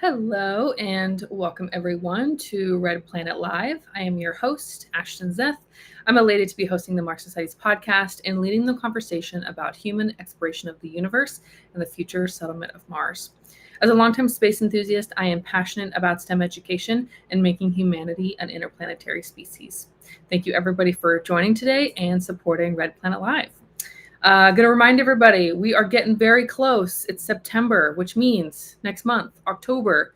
Hello and welcome everyone to Red Planet Live. I am your host, Ashton Zeth. I'm elated to be hosting the Mars Society's podcast and leading the conversation about human exploration of the universe and the future settlement of Mars. As a longtime space enthusiast, I am passionate about STEM education and making humanity an interplanetary species. Thank you everybody for joining today and supporting Red Planet Live. Going to remind everybody, we are getting very close. It's September, which means next month, October,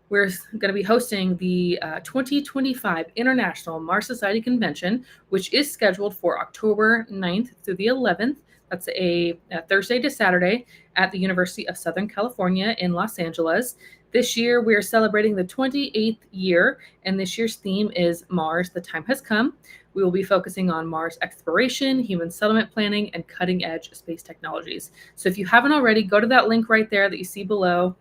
we're going to be hosting the 2025 International Mars Society Convention, which is scheduled for October 9th through the 11th. That's a Thursday to Saturday at the University of Southern California in Los Angeles. This year, we are celebrating the 28th year, and this year's theme is Mars, the Time Has Come. We will be focusing on Mars exploration, human settlement planning, and cutting-edge space technologies. So if you haven't already, go to that link right there that you see below.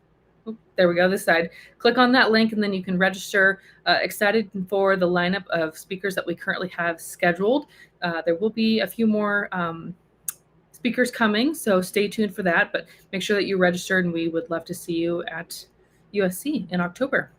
Oh, there we go, this side. Click on that link, and then you can register. Excited for the lineup of speakers that we currently have scheduled. There will be a few more speakers coming, so stay tuned for that. But make sure that you registered, and we would love to see you at USC in October.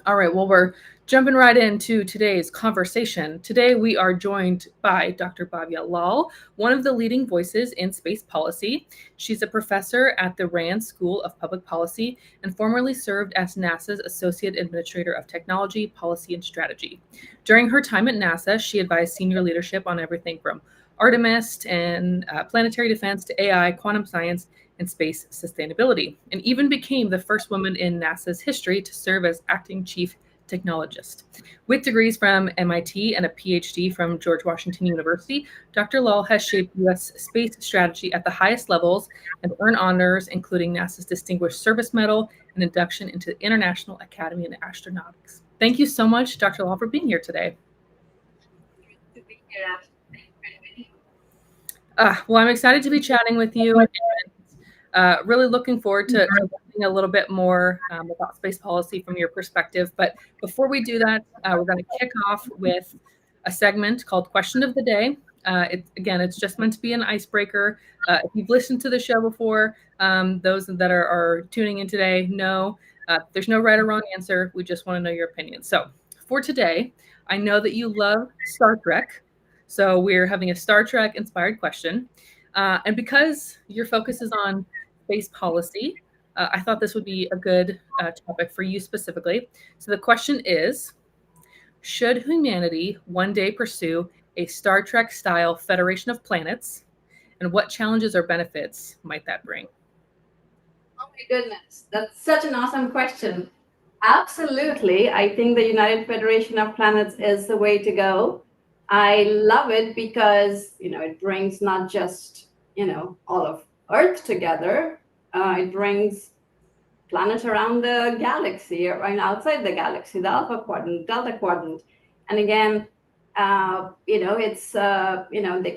All right, well, we're jumping right into today's conversation. Today, we are joined by Dr. Bhavya Lal, one of the leading voices in space policy. She's a professor at the Rand School of Public Policy and formerly served as NASA's Associate Administrator of Technology, Policy, and Strategy. During her time at NASA, she advised senior leadership on everything from Artemis and planetary defense to AI, quantum science, and space sustainability, and even became the first woman in NASA's history to serve as acting chief technologist. With degrees from MIT and a PhD from George Washington University, Dr. Lal has shaped U.S. space strategy at the highest levels and earned honors, including NASA's Distinguished Service Medal and induction into the International Academy of Astronautics. Thank you so much, Dr. Lal, for being here today. To be here. Well, I'm excited to be chatting with you, and really looking forward to learning a little bit more about space policy from your perspective. But before we do that, we're going to kick off with a segment called Question of the Day. It's just meant to be an icebreaker. If you've listened to the show before, those that are tuning in today know there's no right or wrong answer. We just want to know your opinion. So for today, I know that you love Star Trek. So we're having a Star Trek inspired question. And because your focus is on space policy, I thought this would be a good topic for you specifically. So the question is, should humanity one day pursue a Star Trek style Federation of Planets? And what challenges or benefits might that bring? Oh my goodness, that's such an awesome question. Absolutely. I think the United Federation of Planets is the way to go. I love it because, it brings not just, all of Earth together. It brings planets around the galaxy and outside the galaxy, the Alpha Quadrant, Delta Quadrant. And again, they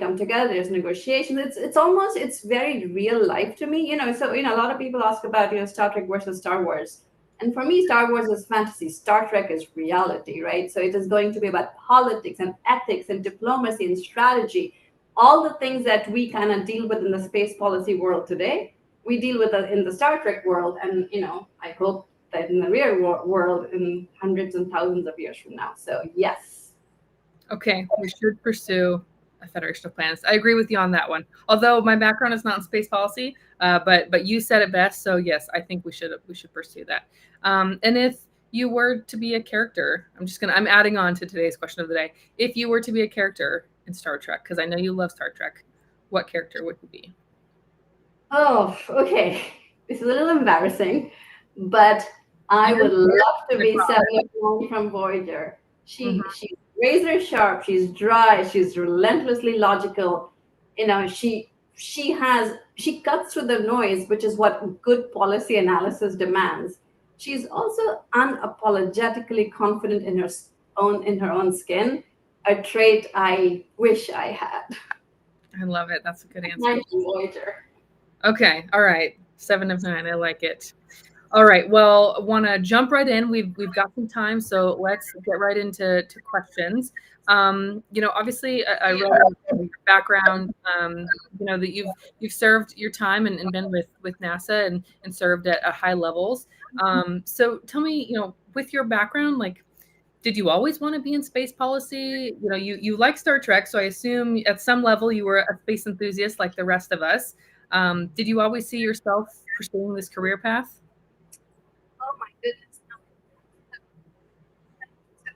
come together, there's negotiation. It's very real life to me, so, a lot of people ask about, Star Trek versus Star Wars. And for me, Star Wars is fantasy. Star Trek is reality, right? So it is going to be about politics and ethics and diplomacy and strategy, all the things that we kind of deal with in the space policy world today. We deal with it in the Star Trek world, and I hope that in the real world in hundreds and thousands of years from now. So yes. Okay, we should pursue a Federation of Planets. I agree with you on that one. Although my background is not in space policy, but you said it best. So yes, I think we should pursue that. And if you were to be a character, I'm adding on to today's question of the day. If you were to be a character in Star Trek, because I know you love Star Trek, what character would you be? Oh, okay. This is a little embarrassing, but I would love to be Seven from Voyager. She's razor sharp. She's dry. She's relentlessly logical. She cuts through the noise, which is what good policy analysis demands. She's also unapologetically confident in her own skin, a trait I wish I had. I love it. That's a good answer. Voyager. Okay. All right. 7 of 9. I like it. All right. Well, want to jump right in. We've got some time, so let's get right into questions. Obviously, I read your background. That you've served your time and been with NASA and served at high levels. So tell me, with your background, like, did you always want to be in space policy? You like Star Trek, so I assume at some level you were a space enthusiast like the rest of us. Did you always see yourself pursuing this career path? Oh my goodness.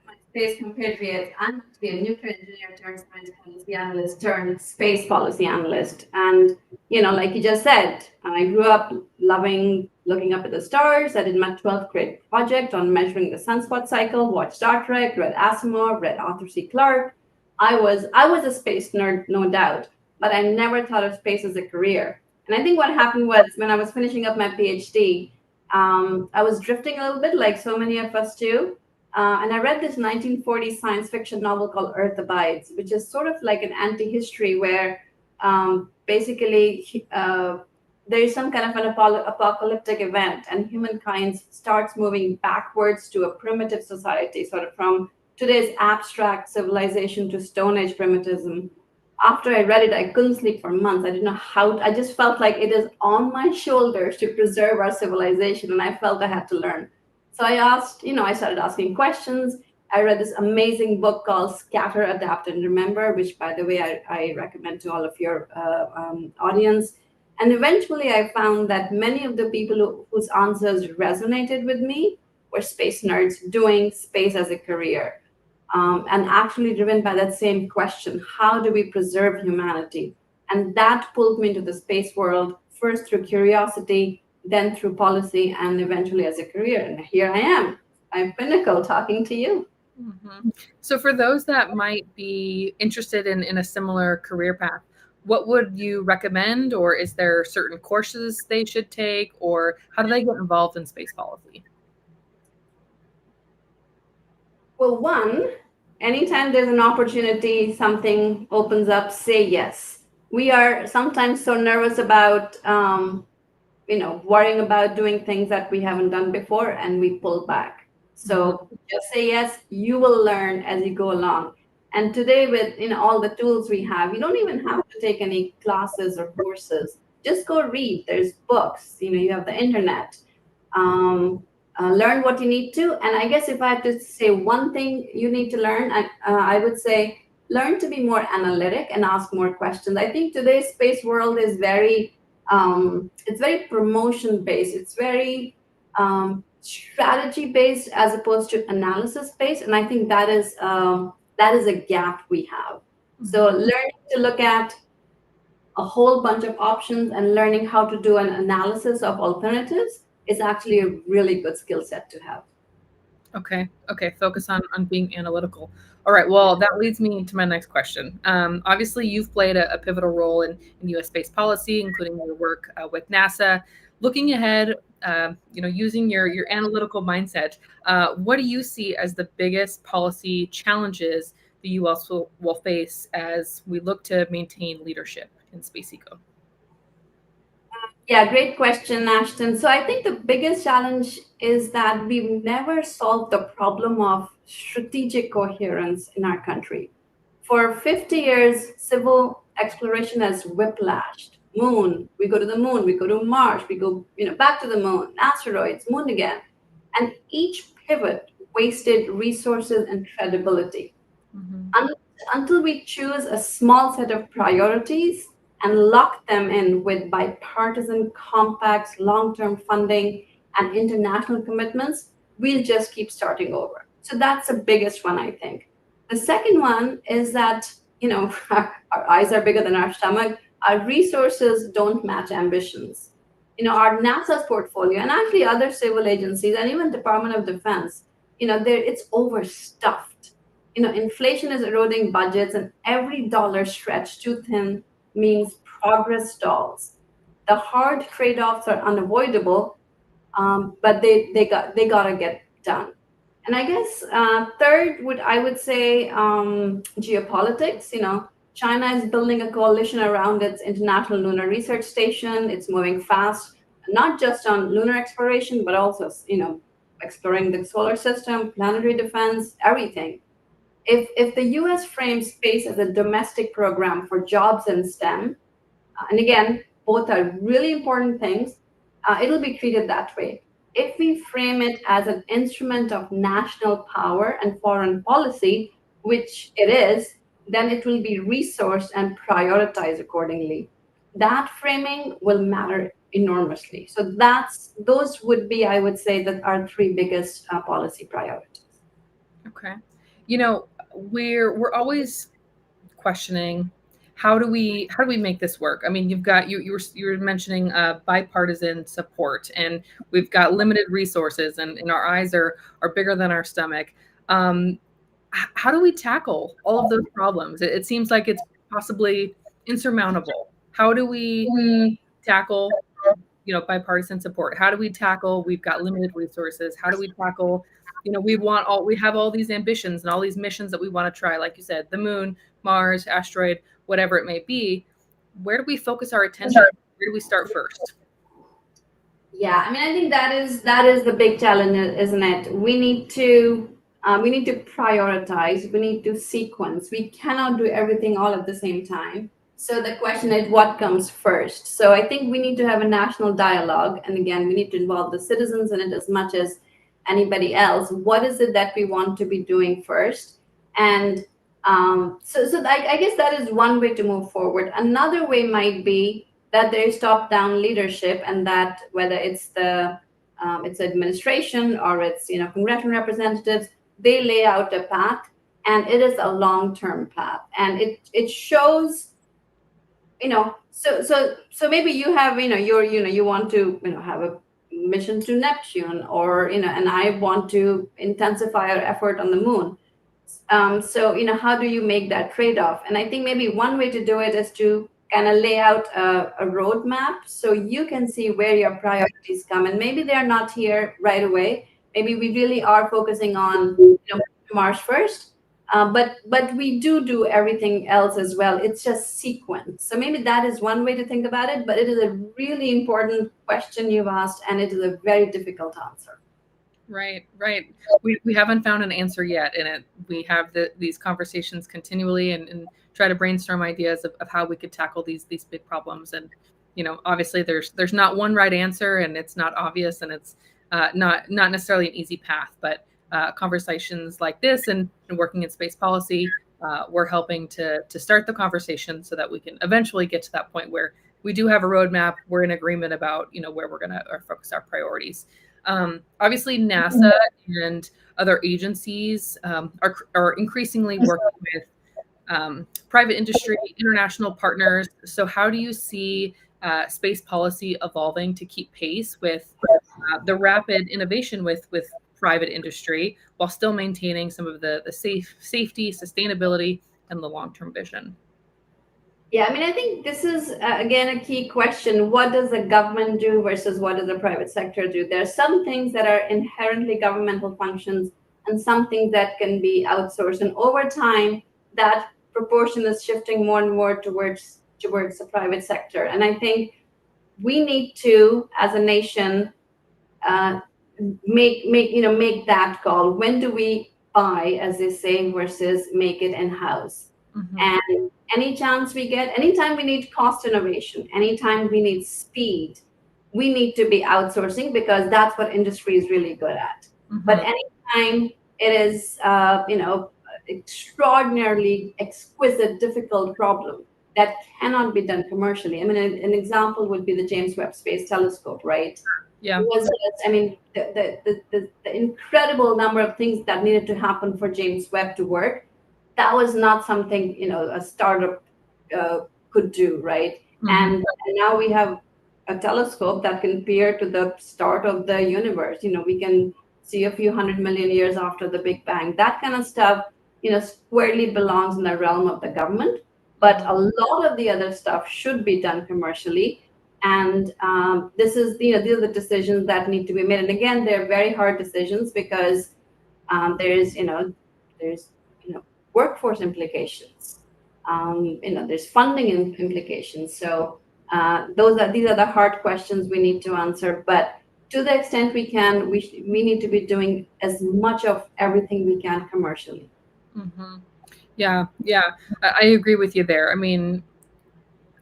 My space compared with I'm actually a nuclear engineer turned science policy analyst turned space policy analyst. And like you just said, I grew up loving looking up at the stars. I did my 12th grade project on measuring the sunspot cycle, watched Star Trek, read Asimov, read Arthur C. Clarke. I was a space nerd, no doubt, but I never thought of space as a career. And I think what happened was when I was finishing up my PhD, I was drifting a little bit, like so many of us do. And I read this 1940s science fiction novel called Earth Abides, which is sort of like an anti history where basically there is some kind of an apocalyptic event and humankind starts moving backwards to a primitive society, sort of from today's abstract civilization to Stone Age primitivism. After I read it, I couldn't sleep for months. I didn't know how, I just felt like it is on my shoulders to preserve our civilization, and I felt I had to learn. So I started asking questions. I read this amazing book called Scatter, Adapt, and Remember, which, by the way, I recommend to all of your audience. And eventually, I found that many of the people whose answers resonated with me were space nerds doing space as a career, and actually driven by that same question: how do we preserve humanity? And that pulled me into the space world, first through curiosity, then through policy, and eventually as a career. And here I am, I'm Pinnacle, talking to you. Mm-hmm. So for those that might be interested in a similar career path, what would you recommend, or is there certain courses they should take, or how do they get involved in space policy? Well, one, anytime there's an opportunity, something opens up, say yes. We are sometimes so nervous about worrying about doing things that we haven't done before, and we pull back. So just say yes, you will learn as you go along. And today, with all the tools we have, you don't even have to take any classes or courses. Just go read. There's books. You have the internet. Learn what you need to. And I guess if I had to say one thing you need to learn, I would say learn to be more analytic and ask more questions. I think today's space world is it's very promotion based. It's very strategy based as opposed to analysis based, and I think that is a gap we have. So learning to look at a whole bunch of options and learning how to do an analysis of alternatives is actually a really good skill set to have. Okay. Okay. Focus on being analytical. All right. Well, that leads me to my next question. Obviously, you've played a pivotal role in U.S. space policy, including your work with NASA. Looking ahead, using your analytical mindset, what do you see as the biggest policy challenges the U.S. will face as we look to maintain leadership in space eco? Yeah, great question, Ashton. So I think the biggest challenge is that we've never solved the problem of strategic coherence in our country. For 50 years, civil exploration has whiplashed. Moon, we go to the moon, we go to Mars, we go, back to the moon, asteroids, moon again. And each pivot wasted resources and credibility. Mm-hmm. Un- Until we choose a small set of priorities and lock them in with bipartisan compacts, long term funding, and international commitments, we'll just keep starting over. So that's the biggest one, I think. The second one is that, our eyes are bigger than our stomach. Our resources don't match ambitions. Our NASA's portfolio and actually other civil agencies and even Department of Defense, it's overstuffed. Inflation is eroding budgets, and every dollar stretched too thin means progress stalls. The hard trade-offs are unavoidable, but they gotta get done. And I guess third would say geopolitics. China is building a coalition around its international lunar research station. It's moving fast. not just on lunar exploration, but also, exploring the solar system, planetary defense, everything. If the US frames space as a domestic program for jobs in STEM, and again, both are really important things, it'll be treated that way. If we frame it as an instrument of national power and foreign policy, which it is, then it will be resourced and prioritized accordingly. That framing will matter enormously. So those would be, I would say, that our three biggest policy priorities. Okay. You know, we're always questioning how do we make this work? I mean, you were mentioning bipartisan support, and we've got limited resources, and our eyes are bigger than our stomach. Um, how do we tackle all of those problems? It seems like it's possibly insurmountable. How do we tackle, bipartisan support? How do we tackle, we've got limited resources? How do we tackle, we have all these ambitions and all these missions that we want to try, like you said, the moon, Mars, asteroid, whatever it may be. Where do we focus our attention? Where do we start first? Yeah, I mean, I think that is the big challenge, isn't it? We need to prioritize. We need to sequence. We cannot do everything all at the same time. So the question is, what comes first? So I think we need to have a national dialogue, and again, we need to involve the citizens in it as much as anybody else. What is it that we want to be doing first? And I guess that is one way to move forward. Another way might be that there is top-down leadership, and that whether it's administration or it's congressional representatives, they lay out a path, and it is a long-term path, and it shows. So maybe you have you want to have a mission to Neptune, or and I want to intensify our effort on the moon. So how do you make that trade-off? And I think maybe one way to do it is to kind of lay out a roadmap, so you can see where your priorities come, and maybe they're not here right away. Maybe we really are focusing on Mars first, but we do everything else as well. It's just sequence. So maybe that is one way to think about it, but it is a really important question you've asked, and it is a very difficult answer. Right, right. We haven't found an answer yet in it. We have these conversations continually, and try to brainstorm ideas of how we could tackle these big problems. And obviously there's not one right answer, and it's not obvious, and it's not necessarily an easy path. But conversations like this, and working in space policy, we're helping to start the conversation so that we can eventually get to that point where we do have a roadmap. We're in agreement about where we're going to focus our priorities. Obviously, NASA and other agencies are increasingly working with private industry, international partners. So how do you see space policy evolving to keep pace with the rapid innovation with private industry, while still maintaining some of the safety, sustainability, and the long-term vision? Yeah, I mean, I think this is again a key question. What does the government do versus what does the private sector do? There are some things that are inherently governmental functions, and some things that can be outsourced. And over time, that proportion is shifting more and more towards the private sector. And I think we need to, as a nation, uh, make that call. When do we buy, as they say, versus make it in house? Mm-hmm. And any chance we get, anytime we need cost innovation, anytime we need speed, we need to be outsourcing, because that's what industry is really good at. Mm-hmm. But anytime it is extraordinarily exquisite, difficult problem that cannot be done commercially. I mean, an example would be the James Webb Space Telescope, right? Yeah. It was just, I mean, the incredible number of things that needed to happen for James Webb to work. That was not something a startup could do, right? Mm-hmm. And now we have a telescope that can peer to the start of the universe. We can see a few 100 million years after the Big Bang. That kind of stuff, squarely belongs in the realm of the government. But a lot of the other stuff should be done commercially. And these are the decisions that need to be made. And again, they're very hard decisions, because there's workforce implications. There's funding implications. So These are the hard questions we need to answer. But to the extent we can, we need to be doing as much of everything we can commercially. Mm-hmm. Yeah, yeah, I agree with you there. I mean,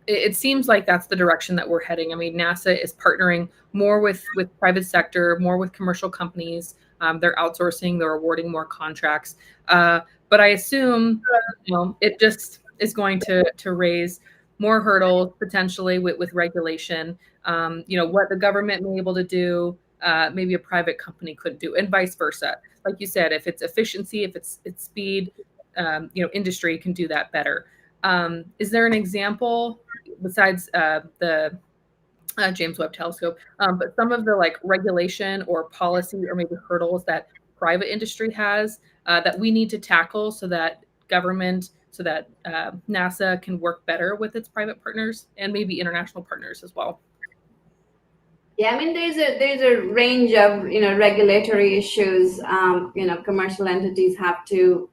it seems like that's the direction that we're heading. I mean, NASA is partnering more with private sector, more with commercial companies. They're outsourcing, they're awarding more contracts. But I assume, it just is going to raise more hurdles potentially with regulation. What the government may be able to do, maybe a private company couldn't do, and vice versa. Like you said, if it's efficiency, if it's speed, industry can do that better. Is there an example besides the James Webb Telescope, but some of the like regulation or policy or maybe hurdles that private industry has that we need to tackle so that government, so that NASA can work better with its private partners and maybe international partners as well? Yeah, I mean, there's a range of regulatory issues. Commercial entities have to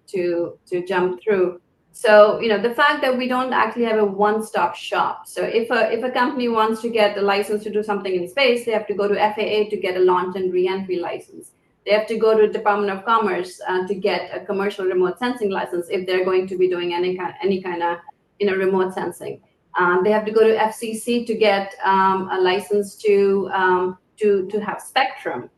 jump through. So the fact that we don't actually have a one-stop shop. So if a company wants to get a license to do something in space, they have to go to FAA to get a launch and re-entry license. They have to go to Department of Commerce to get a commercial remote sensing license if they're going to be doing any kind of remote sensing. They have to go to FCC to get a license to have spectrum.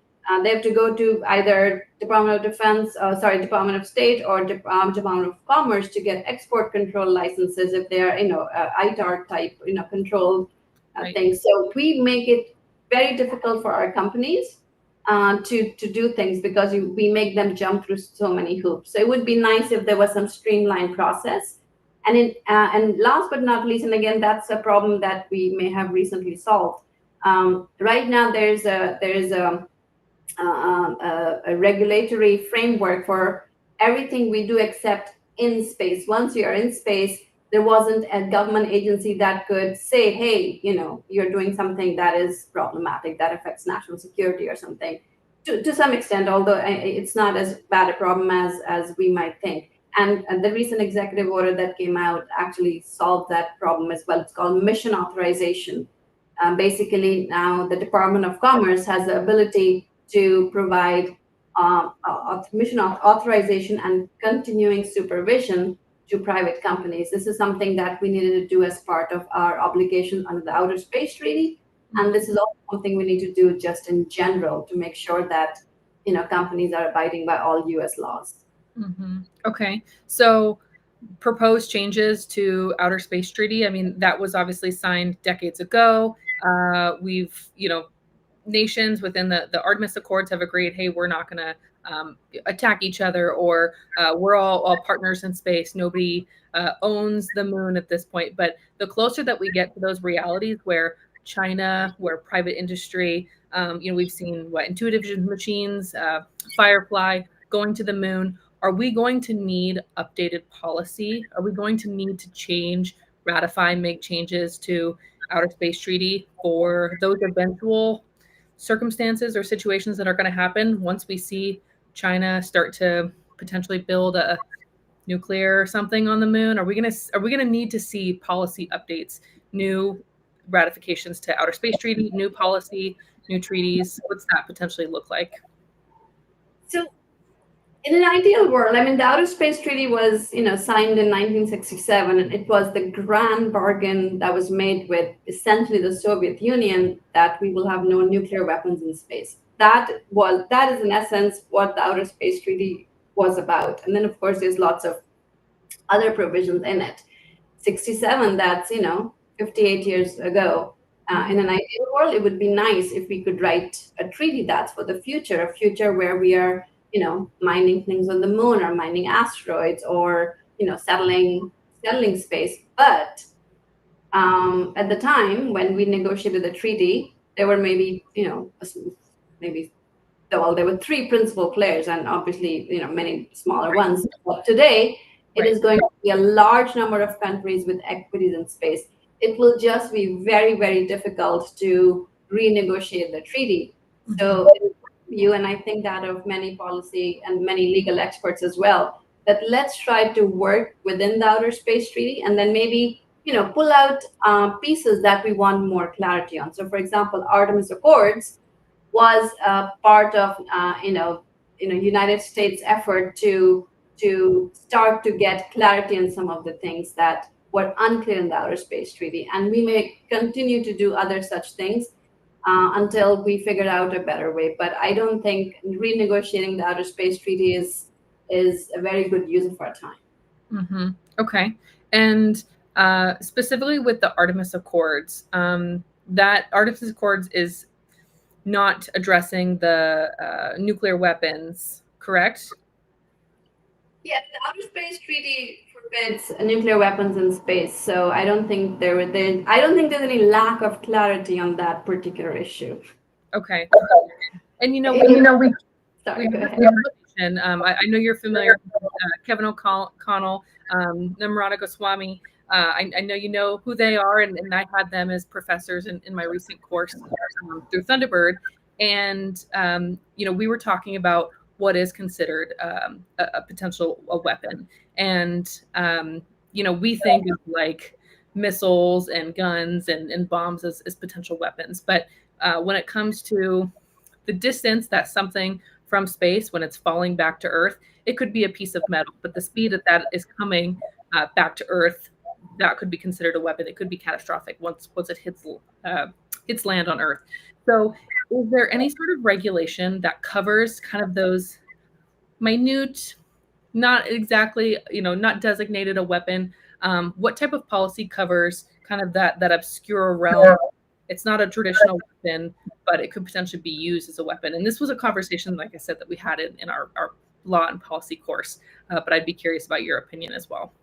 They have to go to either Department of Defense, Department of State, or Department of Commerce to get export control licenses if they are, ITAR type, controlled Right. things. So we make it very difficult for our companies to do things because we make them jump through so many hoops. So it would be nice if there was some streamlined process. And last but not least, and again, that's a problem that we may have recently solved. Right now, there's a regulatory framework for everything we do except in space. Once you're in space, there wasn't a government agency that could say, hey, you're doing something that is problematic, that affects national security or something. To some extent, although it's not as bad a problem as we might think. And the recent executive order that came out actually solved that problem as well. It's called mission authorization. Basically, now the Department of Commerce has the ability to provide mission authorization and continuing supervision to private companies. This is something that we needed to do as part of our obligation under the Outer Space Treaty. And this is also something we need to do just in general to make sure that companies are abiding by all U.S. laws. Mm-hmm. Okay. So proposed changes to Outer Space Treaty, I mean, that was obviously signed decades ago. We've, nations within the Artemis Accords have agreed, hey, we're not going to attack each other, or we're all partners in space. Nobody owns the moon at this point. But the closer that we get to those realities where China, where private industry, we've seen intuitive machines, Firefly going to the moon. Are we going to need updated policy? Are we going to need to change, ratify, make changes to Outer Space Treaty for those eventual circumstances or situations that are going to happen once we see China start to potentially build a nuclear or something on the moon? Are we going to need to see policy updates, new ratifications to Outer Space Treaty, new policy, new treaties? What's that potentially look like? So in an ideal world, I mean, the Outer Space Treaty was, signed in 1967, and it was the grand bargain that was made with essentially the Soviet Union that we will have no nuclear weapons in space. That is in essence what the Outer Space Treaty was about. And then, of course, there's lots of other provisions in it. 67, that's 58 years ago. In an ideal world, it would be nice if we could write a treaty that's for the future, a future where we are mining things on the moon, or mining asteroids, or settling space. But at the time when we negotiated the treaty, there were maybe there were three principal players, and obviously many smaller ones. But today, it is going to be a large number of countries with equities in space. It will just be very, very difficult to renegotiate the treaty. So you, and I think that of many policy and many legal experts as well, that let's try to work within the Outer Space Treaty, and then maybe pull out pieces that we want more clarity on. So, for example, Artemis Accords was part of United States effort to start to get clarity on some of the things that were unclear in the Outer Space Treaty, and we may continue to do other such things until we figure out a better way. But I don't think renegotiating the Outer Space Treaty is a very good use of our time. Mm-hmm. Okay. And specifically with the Artemis Accords, that Artemis Accords is not addressing the nuclear weapons, correct? Yeah, the Outer Space Treaty forbids nuclear weapons in space, so I don't think I don't think there's any lack of clarity on that particular issue. Okay. And we Sorry, go ahead. I know you're familiar with Kevin O'Connell, Namrata Goswami. I know you know who they are, and I had them as professors in my recent course through Thunderbird. And, we were talking about what is considered a potential weapon. And, we think of like missiles and guns and bombs as potential weapons. But when it comes to the distance that something from space, when it's falling back to Earth, it could be a piece of metal, but the speed that is coming back to Earth, that could be considered a weapon. It could be catastrophic once it hits land on Earth. So, is there any sort of regulation that covers kind of those minute, not exactly, not designated a weapon? What type of policy covers kind of that obscure realm? It's not a traditional weapon, but it could potentially be used as a weapon. And this was a conversation, like I said, that we had in our law and policy course. But I'd be curious about your opinion as well.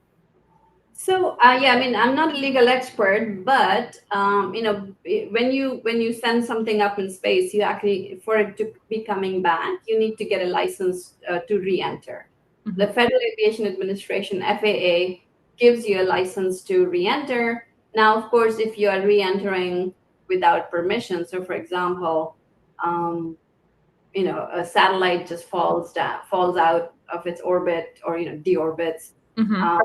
So yeah, I mean, I'm not a legal expert, but when you send something up in space, you actually, for it to be coming back, you need to get a license to re-enter. Mm-hmm. The Federal Aviation Administration (FAA) gives you a license to re-enter. Now, of course, if you are re-entering without permission, so for example, a satellite just falls out of its orbit, or deorbits. Mm-hmm.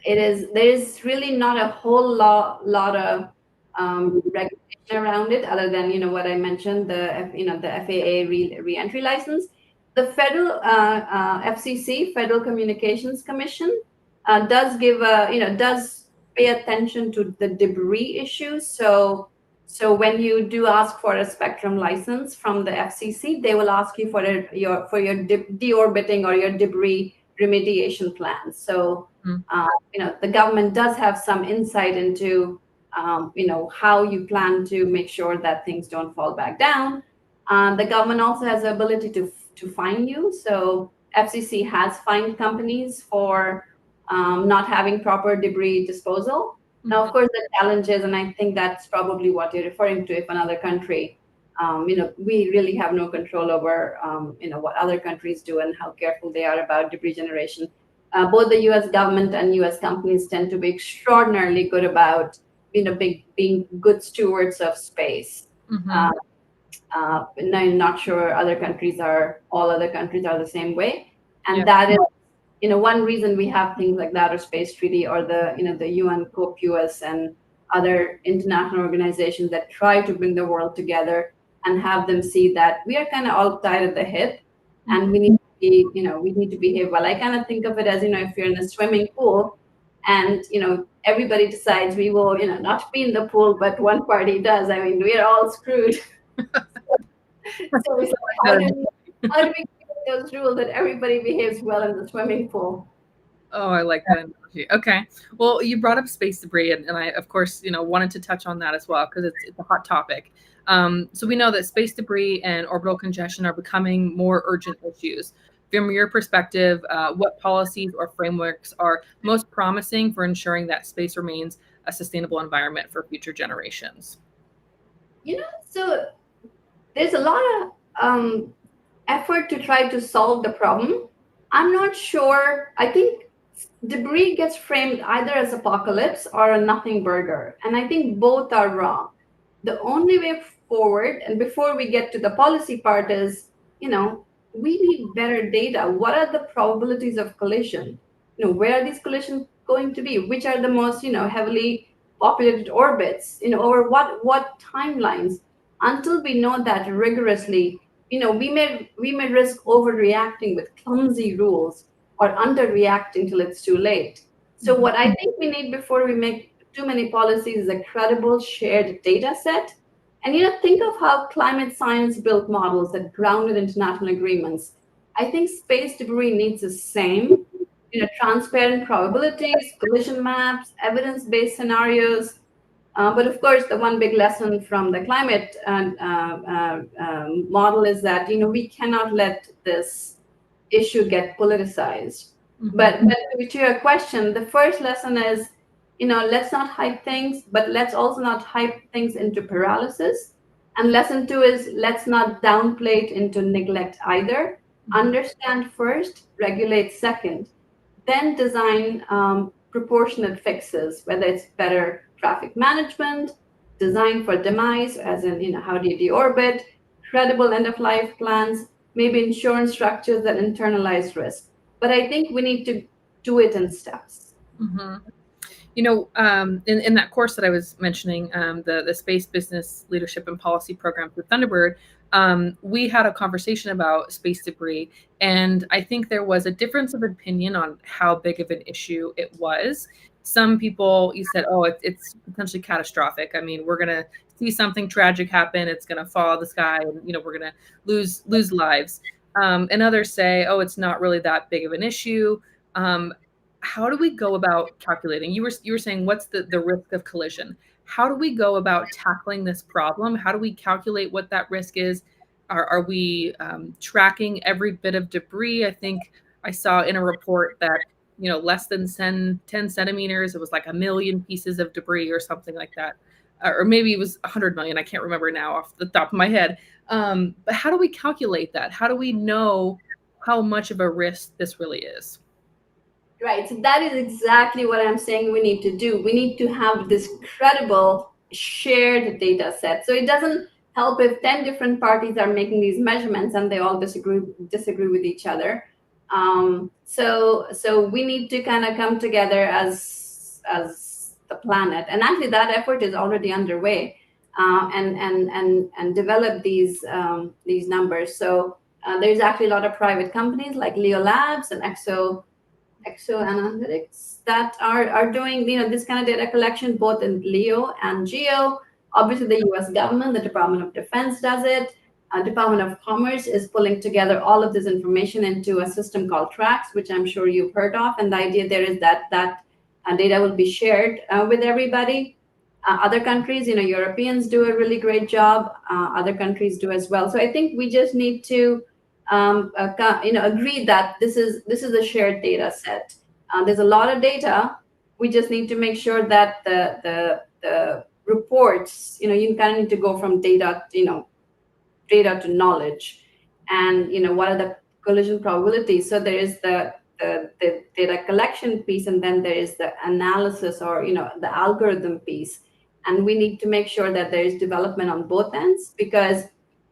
There is really not a whole lot of regulation around it, other than what I mentioned, the FAA re-entry license. The federal FCC, Federal Communications Commission, does pay attention to the debris issues. So when you do ask for a spectrum license from the FCC, they will ask you for your deorbiting or your debris remediation plans. So the government does have some insight into how you plan to make sure that things don't fall back down. The government also has the ability to fine you. So FCC has fined companies for not having proper debris disposal. Mm-hmm. Now, of course, the challenge is, and I think that's probably what you're referring to, if another country, we really have no control over, what other countries do and how careful they are about debris generation. Both the U.S. government and U.S. companies tend to be extraordinarily good about, being good stewards of space. Mm-hmm. And I'm not sure all other countries are the same way, and that is, one reason we have things like the Outer Space Treaty, or the UN COPUOS and other international organizations that try to bring the world together and have them see that we are kind of all tied at the hip, mm-hmm. and we need to behave well. I kind of think of it as, if you're in a swimming pool and, everybody decides we will, not be in the pool, but one party does. I mean, we are all screwed. So how do we keep those rules that everybody behaves well in the swimming pool? Oh, I like that analogy. Okay. Well, you brought up space debris, and I, of course, wanted to touch on that as well, because it's a hot topic. So we know that space debris and orbital congestion are becoming more urgent issues. From your perspective, what policies or frameworks are most promising for ensuring that space remains a sustainable environment for future generations? So there's a lot of effort to try to solve the problem. I'm not sure. I think debris gets framed either as apocalypse or a nothing burger, and I think both are wrong. The only way forward, and before we get to the policy part, is we need better data. What are the probabilities of collision? Where are these collisions going to be? Which are the most, heavily populated orbits? Over what timelines? Until we know that rigorously, we may risk overreacting with clumsy rules or underreacting till it's too late. So what I think we need before we make too many policies is a credible shared data set. And think of how climate science built models that grounded international agreements. I think space debris needs the same, transparent probabilities, collision maps, evidence-based scenarios. But of course, the one big lesson from the climate model is that we cannot let this issue get politicized. But to your question, the first lesson is, let's not hype things, but let's also not hype things into paralysis. And lesson two is let's not downplay it into neglect either. Understand first, regulate second, then design proportionate fixes, whether it's better traffic management, design for demise, as in, how do you deorbit, credible end of life plans, maybe insurance structures that internalize risk. But I think we need to do it in steps. In that course that I was mentioning, the Space Business Leadership and Policy Program through Thunderbird, we had a conversation about space debris, and I think there was a difference of opinion on how big of an issue it was. Some people, you said, oh, it's potentially catastrophic. I mean, we're going to see something tragic happen. It's going to fall out of the sky, and we're going to lose lives. And others say, oh, it's not really that big of an issue. How do we go about calculating? You were saying, what's the risk of collision? How do we go about tackling this problem? How do we calculate what that risk is? Are we tracking every bit of debris? I think I saw in a report that less than 10 centimeters, it was like 1 million pieces of debris or something like that, or maybe it was 100 million. I can't remember now off the top of my head. But how do we calculate that? How do we know how much of a risk this really is? Right. So that is exactly what I'm saying we need to do. We need to have this credible shared data set. So it doesn't help if 10 different parties are making these measurements and they all disagree with each other. So we need to kind of come together as the planet. And actually that effort is already underway, and develop these numbers. So there's actually a lot of private companies like Leo Labs and Exo Analytics that are doing this kind of data collection both in LEO and GEO. Obviously, the U.S. government, the Department of Defense does it. Department of Commerce is pulling together all of this information into a system called TRACS, which I'm sure you've heard of. And the idea there is that data will be shared with everybody. Other countries, Europeans do a really great job. Other countries do as well. So I think we just need to agree that this is a shared data set. There's a lot of data. We just need to make sure that the reports, you kind of need to go from data to knowledge, and what are the collision probabilities. So there is the data collection piece, and then there is the analysis or the algorithm piece, and we need to make sure that there is development on both ends, because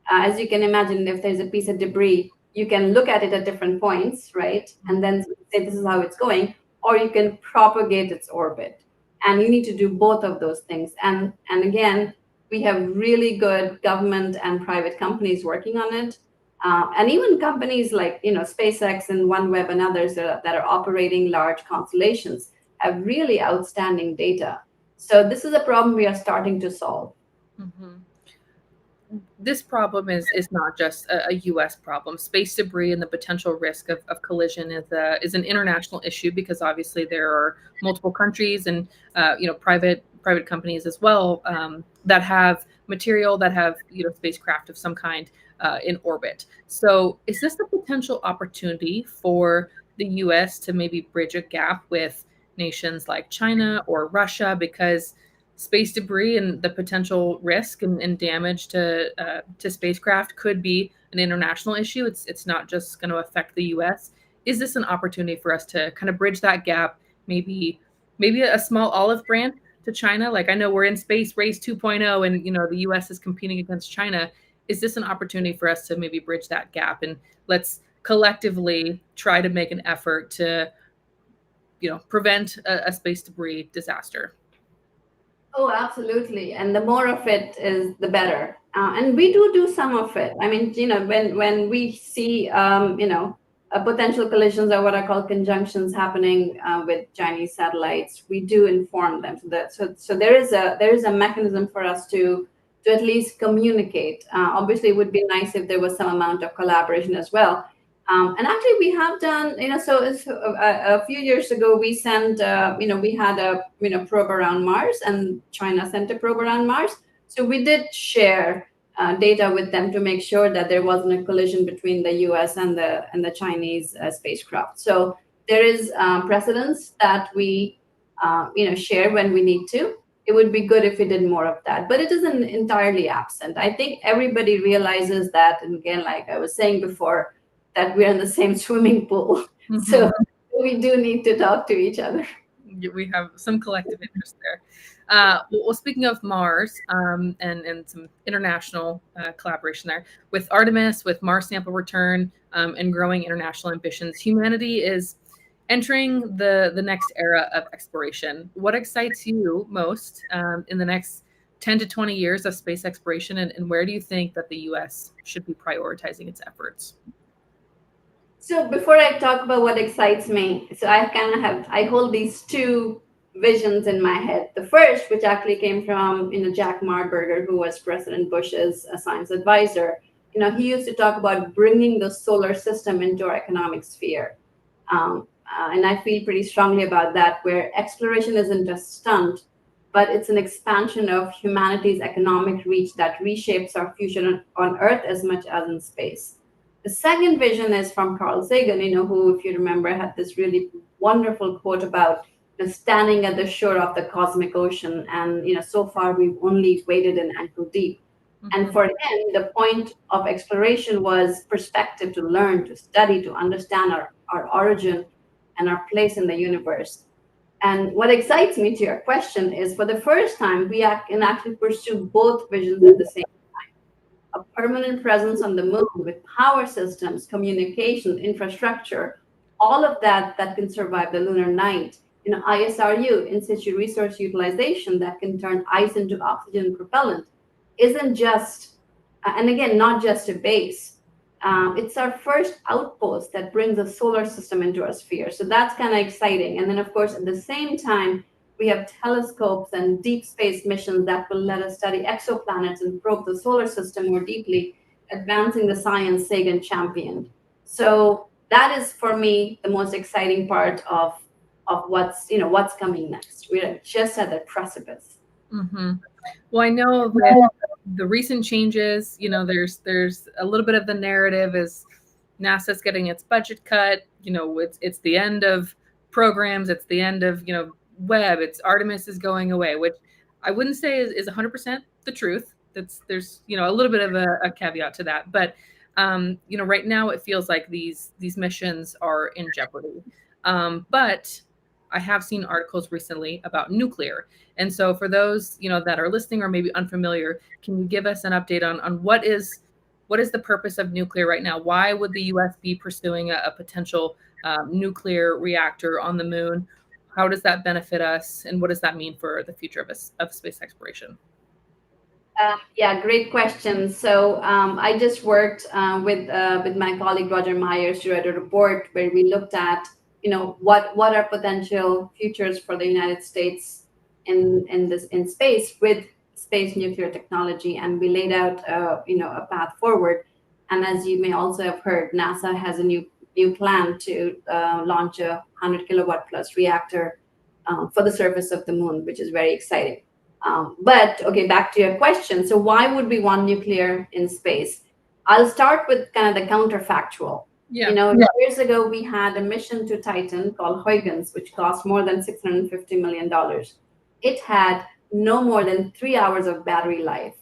as you can imagine, if there's a piece of debris, you can look at it at different points, right? And then say this is how it's going, or you can propagate its orbit. And you need to do both of those things. And again, we have really good government and private companies working on it. And even companies like SpaceX and OneWeb and others that are operating large constellations have really outstanding data. So this is a problem we are starting to solve. Mm-hmm. This problem is not just a U.S. problem. Space debris and the potential risk of collision is an international issue, because obviously there are multiple countries and private companies as well that have material, that have spacecraft of some kind in orbit. So is this a potential opportunity for the U.S. to maybe bridge a gap with nations like China or Russia, because space debris and the potential risk and damage to spacecraft could be an international issue? It's not just going to affect the U.S. Is this an opportunity for us to kind of bridge that gap? Maybe a small olive branch to China. Like, I know we're in space race 2.0, and the U.S. is competing against China. Is this an opportunity for us to maybe bridge that gap, and let's collectively try to make an effort to prevent a space debris disaster. Oh, absolutely. And the more of it is, the better. And we do some of it. I mean, when we see, potential collisions or what I call conjunctions happening with Chinese satellites, we do inform them. So there is a mechanism for us to at least communicate. Obviously, it would be nice if there was some amount of collaboration as well. And actually, we have done, a few years ago, we sent, we had a, probe around Mars, and China sent a probe around Mars. So we did share data with them to make sure that there wasn't a collision between the U.S. and the Chinese spacecraft. So there is precedence that we, share when we need to. It would be good if we did more of that, but it isn't entirely absent. I think everybody realizes that, and again, like I was saying before, that we're in the same swimming pool. Mm-hmm. So we do need to talk to each other. We have some collective interest there. Well, speaking of Mars and some international collaboration there, with Artemis, with Mars sample return, and growing international ambitions, humanity is entering the next era of exploration. What excites you most in the next 10 to 20 years of space exploration, and where do you think that the U.S. should be prioritizing its efforts? So before I talk about what excites me, so I hold these two visions in my head. The first, which actually came from Jack Marburger, who was President Bush's science advisor. He used to talk about bringing the solar system into our economic sphere. And I feel pretty strongly about that, where exploration isn't a stunt, but it's an expansion of humanity's economic reach that reshapes our future on Earth as much as in space. The second vision is from Carl Sagan, who, if you remember, had this really wonderful quote about standing at the shore of the cosmic ocean, and so far we've only waded in ankle deep. Mm-hmm. And for him, the point of exploration was perspective, to learn, to study, to understand our origin and our place in the universe. And what excites me, to your question, is for the first time we can actually pursue both visions at the same time. A permanent presence on the moon with power systems, communication, infrastructure, all of that can survive the lunar night. ISRU, in situ resource utilization, that can turn ice into oxygen propellant, isn't just, and again, not just a base. It's our first outpost that brings a solar system into our sphere. So that's kind of exciting. And then, of course, at the same time, we have telescopes and deep space missions that will let us study exoplanets and probe the solar system more deeply, advancing the science Sagan championed. So that is, for me, the most exciting part of what's coming next. We're just at the precipice. Mm-hmm. Well, I know with the recent changes, there's a little bit of the narrative is NASA's getting its budget cut. It's the end of programs. It's the end of, Webb. It's Artemis is going away, which I wouldn't say is 100% the truth. There's a little bit of a caveat to that. But, right now it feels like these missions are in jeopardy. But I have seen articles recently about nuclear. And so for those, that are listening or maybe unfamiliar, can you give us an update on what is the purpose of nuclear right now? Why would the U.S. be pursuing a potential nuclear reactor on the moon? How does that benefit us? And what does that mean for the future of space exploration? Yeah, great question. So I just worked with my colleague Roger Myers to write a report where we looked at what are potential futures for the United States in space with space nuclear technology, and we laid out a path forward. And as you may also have heard, NASA has a new plan to launch a 100 kilowatt plus reactor for the surface of the moon, which is very exciting. But okay, back to your question. So why would we want nuclear in space? I'll start with kind of the counterfactual. Yeah. Years ago, we had a mission to Titan called Huygens, which cost more than $650 million. It had no more than 3 hours of battery life,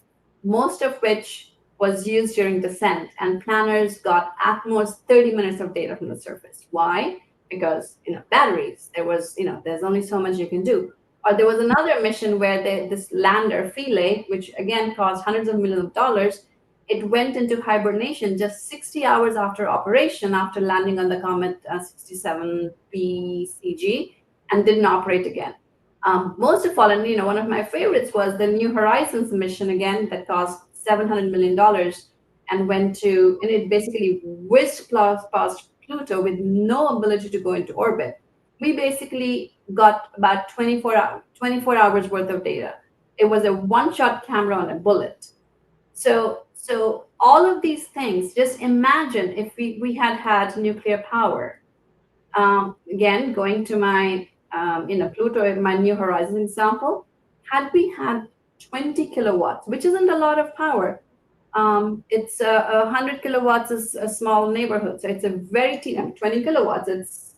most of which was used during descent, and planners got at most 30 minutes of data from the surface. Why? Because batteries. There's only so much you can do. Or there was another mission where this lander, Philae, which again cost hundreds of millions of dollars, it went into hibernation just 60 hours after operation, after landing on the comet 67 PCG. and didn't operate again. Most of all, and one of my favorites was the New Horizons mission again that cost $700 million and and it basically whizzed past Pluto with no ability to go into orbit. We basically got about 24 hours worth of data. It was a one-shot camera on a bullet. So all of these things, just imagine if we had nuclear power. Again, going to my Pluto, my New Horizons example, had we had 20 kilowatts, which isn't a lot of power. It's 100 kilowatts is a small neighborhood, so it's a very 20 kilowatts. It's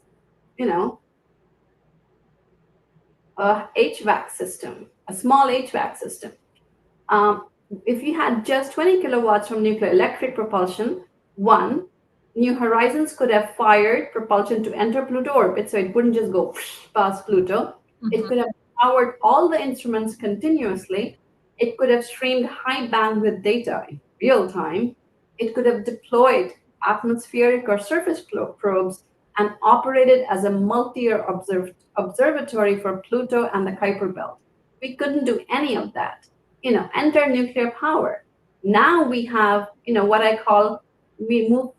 a HVAC system, a small HVAC system. If you had just 20 kilowatts from nuclear electric propulsion, one, New Horizons could have fired propulsion to enter Pluto orbit, so it wouldn't just go past Pluto. It could have powered all the instruments continuously. It could have streamed high bandwidth data in real time. It could have deployed atmospheric or surface probes and operated as a multi-year observatory for Pluto and the Kuiper Belt. We couldn't do any of that. Enter nuclear power. Now we have, what I call, we move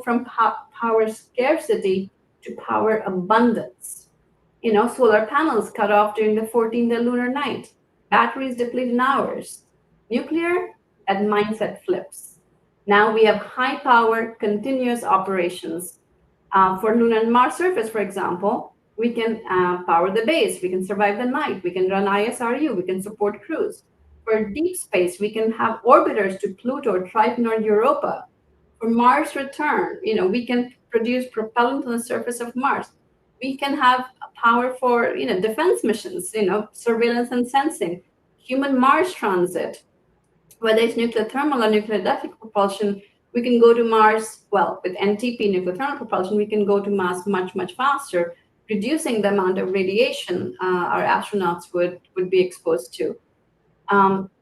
from power scarcity to power abundance. Solar panels cut off during the 14th lunar night, batteries deplete in hours. Nuclear, that mindset flips. Now we have high power, continuous operations. For lunar and Mars surface, for example, we can power the base, we can survive the night, we can run ISRU, we can support crews. For deep space, we can have orbiters to Pluto, Triton, or Europa. For Mars return, we can produce propellant on the surface of Mars. We can have power for, defense missions, surveillance and sensing, human Mars transit. Whether it's nuclear thermal or nuclear electric propulsion, we can go to Mars, well, with NTP, nuclear thermal propulsion, we can go to Mars much, much faster, reducing the amount of radiation our astronauts would be exposed to.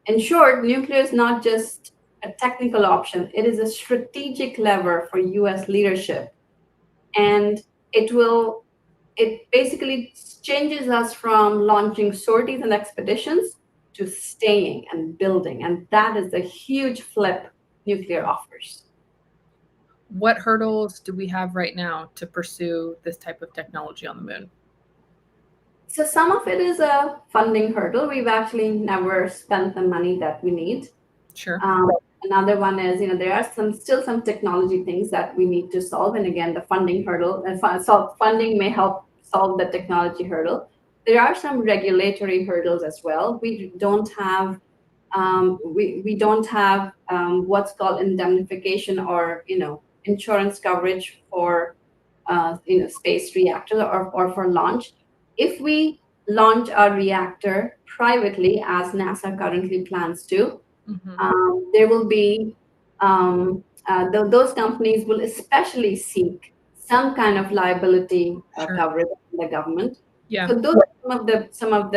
In short, nuclear is not just a technical option, it is a strategic lever for US leadership. And it basically changes us from launching sorties and expeditions to staying and building. And that is the huge flip nuclear offers. What hurdles do we have right now to pursue this type of technology on the moon? So some of it is a funding hurdle. We've actually never spent the money that we need. Sure. Another one is, there are still some technology things that we need to solve. And again, the funding hurdle, and funding may help solve the technology hurdle. There are some regulatory hurdles as well. We don't have what's called indemnification or insurance coverage for space reactors or for launch. If we launch our reactor privately, as NASA currently plans to, there will be those companies will especially seek some kind of liability coverage from the government. Yeah. So those are some of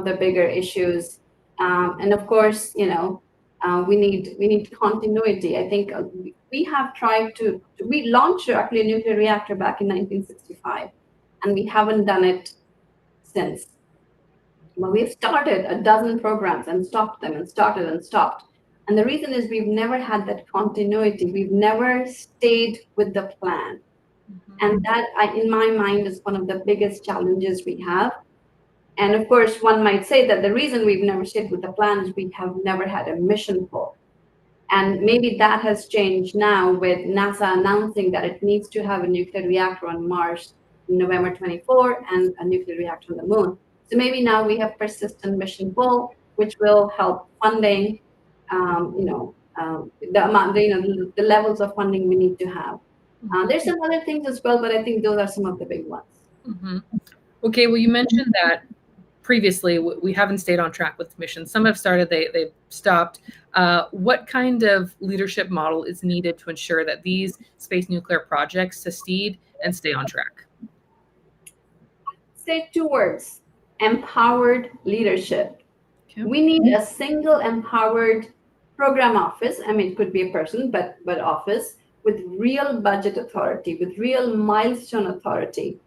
the bigger issues, and of course, we need continuity. I think we have tried we launched actually a nuclear reactor back in 1965, and we haven't done it since. Well, we've started a dozen programs and stopped them and started and stopped. And the reason is we've never had that continuity. We've never stayed with the plan. And that, in my mind, is one of the biggest challenges we have. And of course, one might say that the reason we've never stayed with the plan is we have never had a mission pull. And maybe that has changed now with NASA announcing that it needs to have a nuclear reactor on Mars in November 24 and a nuclear reactor on the moon. So maybe now we have persistent mission pull, which will help funding, the amount, the levels of funding we need to have. There's some other things as well, but I think those are some of the big ones. Okay, well, you mentioned that previously we haven't stayed on track with missions. Some have started, they've stopped. What kind of leadership model is needed to ensure that these space nuclear projects succeed and stay on track? Say two words: empowered leadership. Okay. We need a single empowered program office. I mean, it could be a person, but office with real budget authority, with real milestone authority,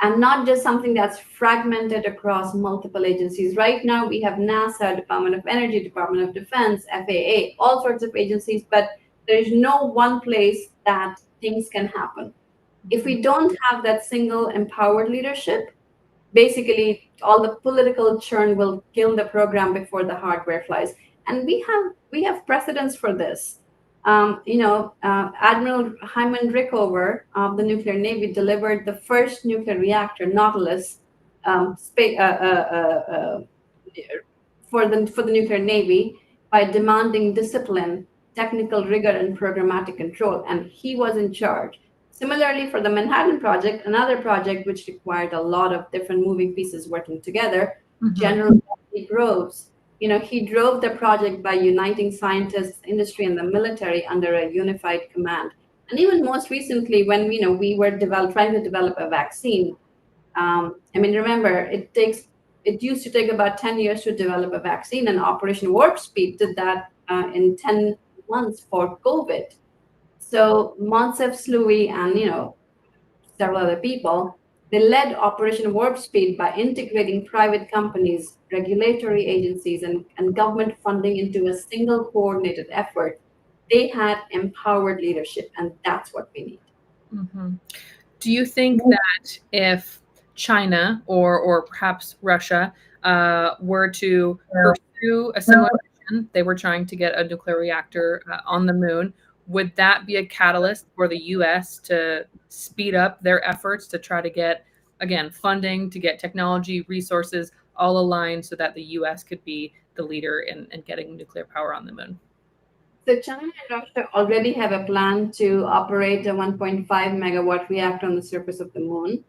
and not just something that's fragmented across multiple agencies. Right now, we have NASA, Department of Energy, Department of Defense, FAA, all sorts of agencies, but there is no one place that things can happen. If we don't have that single empowered leadership, basically all the political churn will kill the program before the hardware flies. And we have precedents for this. Admiral Hyman Rickover of the Nuclear Navy delivered the first nuclear reactor, Nautilus, for the nuclear navy by demanding discipline, technical rigor, and programmatic control, and he was in charge. Similarly, for the Manhattan Project, another project which required a lot of different moving pieces working together, Mhm. General Bobby Groves, he drove the project by uniting scientists, industry, and the military under a unified command. And even most recently, when we were trying to develop a vaccine, remember, it used to take about 10 years to develop a vaccine, and Operation Warp Speed did that in 10 months for COVID. So Moncef Slooey and several other people, they led Operation Warp Speed by integrating private companies, regulatory agencies, and government funding into a single coordinated effort. They had empowered leadership, and that's what we need. Mhm. Do you think that if China or perhaps Russia were to pursue a similar mission, they were trying to get a nuclear reactor on the moon, would that be a catalyst for the U.S. to speed up their efforts to try to get, again, funding, to get technology, resources all aligned so that the U.S. could be the leader in getting nuclear power on the moon? So China and Russia already have a plan to operate a 1.5 megawatt reactor on the surface of the moon.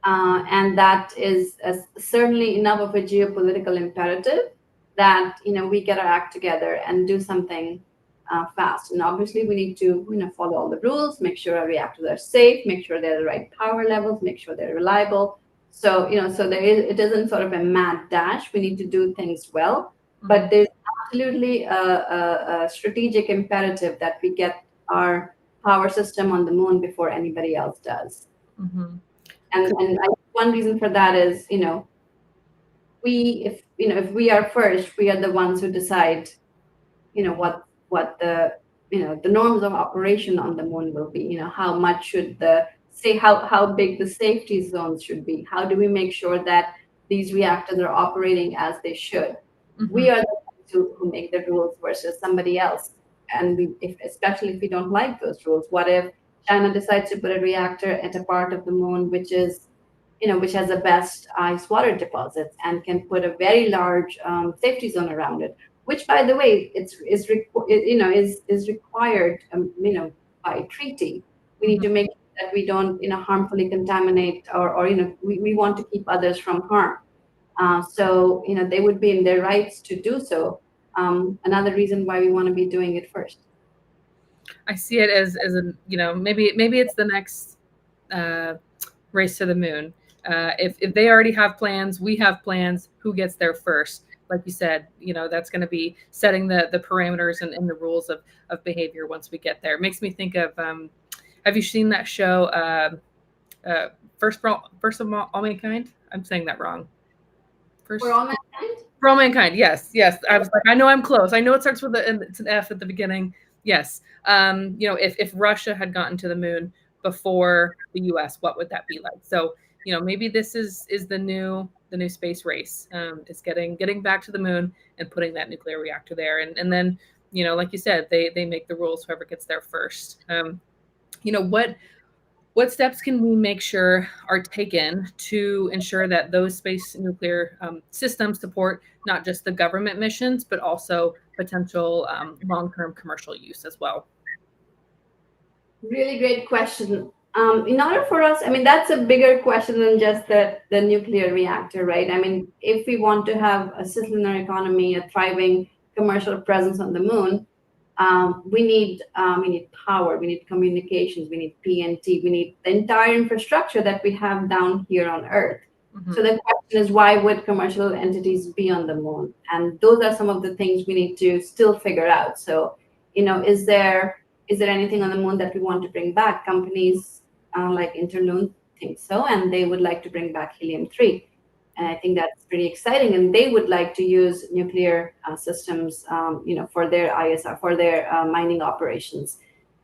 And that is certainly enough of a geopolitical imperative that we get our act together and do something fast. And obviously, we need to follow all the rules, make sure our reactors are safe, make sure they're the right power levels, make sure they're reliable. So it isn't sort of a mad dash. We need to do things well, but there's absolutely a strategic imperative that we get our power system on the moon before anybody else does. Mm-hmm. One reason for that is, if we are first, we are the ones who decide, what the norms of operation on the moon will be. How much should how big the safety zones should be. How do we make sure that these reactors are operating as they should? We are the ones who make the rules versus somebody else. And especially if we don't like those rules, what if China decides to put a reactor at a part of the moon which has the best ice water deposits and can put a very large safety zone around it, which, by the way, is required by treaty. We need to make sure that we don't harmfully contaminate, or we want to keep others from harm. So they would be in their rights to do so. Another reason why we want to be doing it first. I see it as a maybe it's the next race to the moon. If they already have plans, we have plans. Who gets there first? Like you said, that's going to be setting the parameters and the rules of behavior once we get there. It makes me think of have you seen that show First of All Mankind? I'm saying that wrong. First for All Mankind? For All Mankind, yes. I was like, I know I'm close. I know it starts with it's an F at the beginning. Yes. If Russia had gotten to the moon before the US, what would that be like? So, maybe this is the new space race. Is getting back to the moon and putting that nuclear reactor there. And then, like you said, they make the rules, whoever gets there first. What steps can we make sure are taken to ensure that those space nuclear systems support not just the government missions, but also potential long-term commercial use as well? Really great question. In order for us, that's a bigger question than just the nuclear reactor, right? If we want to have a cislunar economy, a thriving commercial presence on the moon, we need power, we need communications, we need PNT, we need the entire infrastructure that we have down here on Earth. Mm-hmm. So the question is, why would commercial entities be on the moon? And those are some of the things we need to still figure out. So, is there anything on the moon that we want to bring back? Companies like Interloon think so, and they would like to bring back helium-3. And I think that's pretty exciting. And they would like to use nuclear systems, for their ISR, for their mining operations.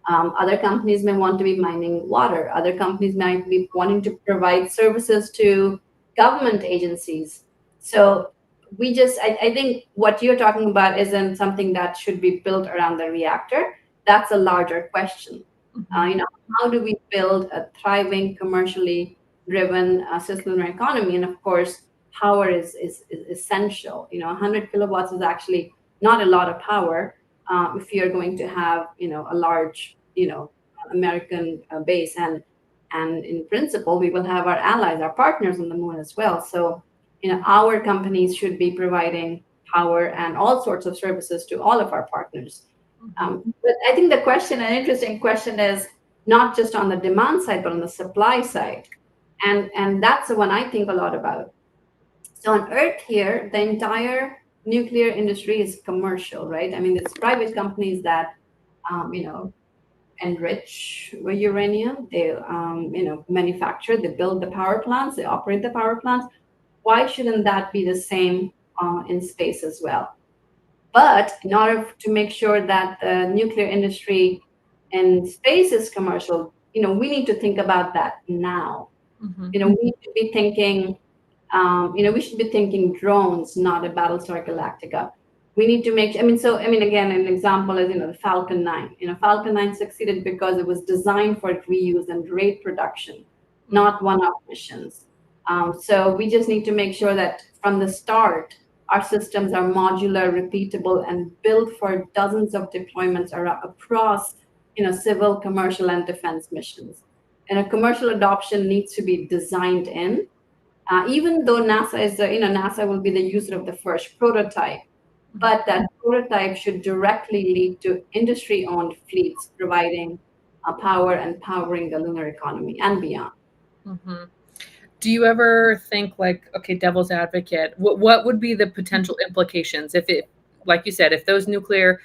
Other companies may want to be mining water. Other companies might be wanting to provide services to government agencies. So I think what you're talking about isn't something that should be built around the reactor. That's a larger question. How do we build a thriving, commercially driven cislunar economy? And of course, power is essential. 100 kilowatts is actually not a lot of power if you're going to have, a large, American base. And in principle, we will have our allies, our partners on the moon as well. So, our companies should be providing power and all sorts of services to all of our partners. But I think an interesting question is not just on the demand side, but on the supply side. And that's the one I think a lot about. So on Earth here, the entire nuclear industry is commercial, right? I mean, it's private companies that, enrich uranium. They, manufacture, they build the power plants, they operate the power plants. Why shouldn't that be the same in space as well? But in order to make sure that the nuclear industry in space is commercial, we need to think about that now. We need to be thinking, we should be thinking drones, not a Battlestar Galactica. We need to again, an example is, the Falcon 9. Falcon 9 succeeded because it was designed for reuse and rate production, not one-off missions. So we just need to make sure that from the start, our systems are modular, repeatable, and built for dozens of deployments across, civil, commercial, and defense missions. And a commercial adoption needs to be designed in. Even though NASA will be the user of the first prototype, but that prototype should directly lead to industry-owned fleets providing power and powering the lunar economy and beyond. Do you ever think, like, okay, devil's advocate, what would be the potential implications if it, like you said, if those nuclear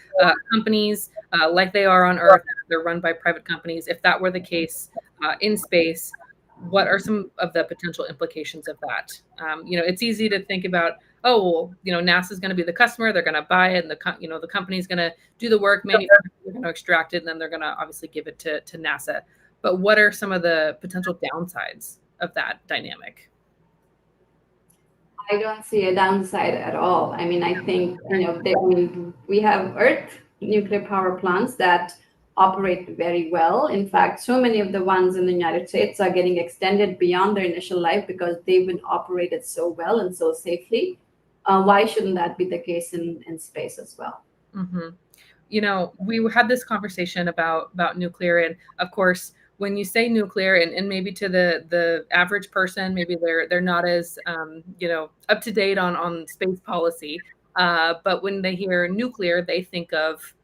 companies, like they are on Earth, they're run by private companies, if that were the case in space, what are some of the potential implications of that? It's easy to think about, oh, well, NASA's going to be the customer, they're going to buy it, and the company's going to do the work, manufacture, they're going to extract it, and then they're going to obviously give it to NASA. But what are some of the potential downsides of that dynamic? I don't see a downside at all. I mean, I think, we have Earth nuclear power plants that operate very well. In fact, so many of the ones in the United States are getting extended beyond their initial life because they've been operated so well and so safely. Why shouldn't that be the case in space as well? We had this conversation about nuclear, and of course, when you say nuclear, and maybe to the average person, maybe they're not as up to date on space policy. But when they hear nuclear, they think of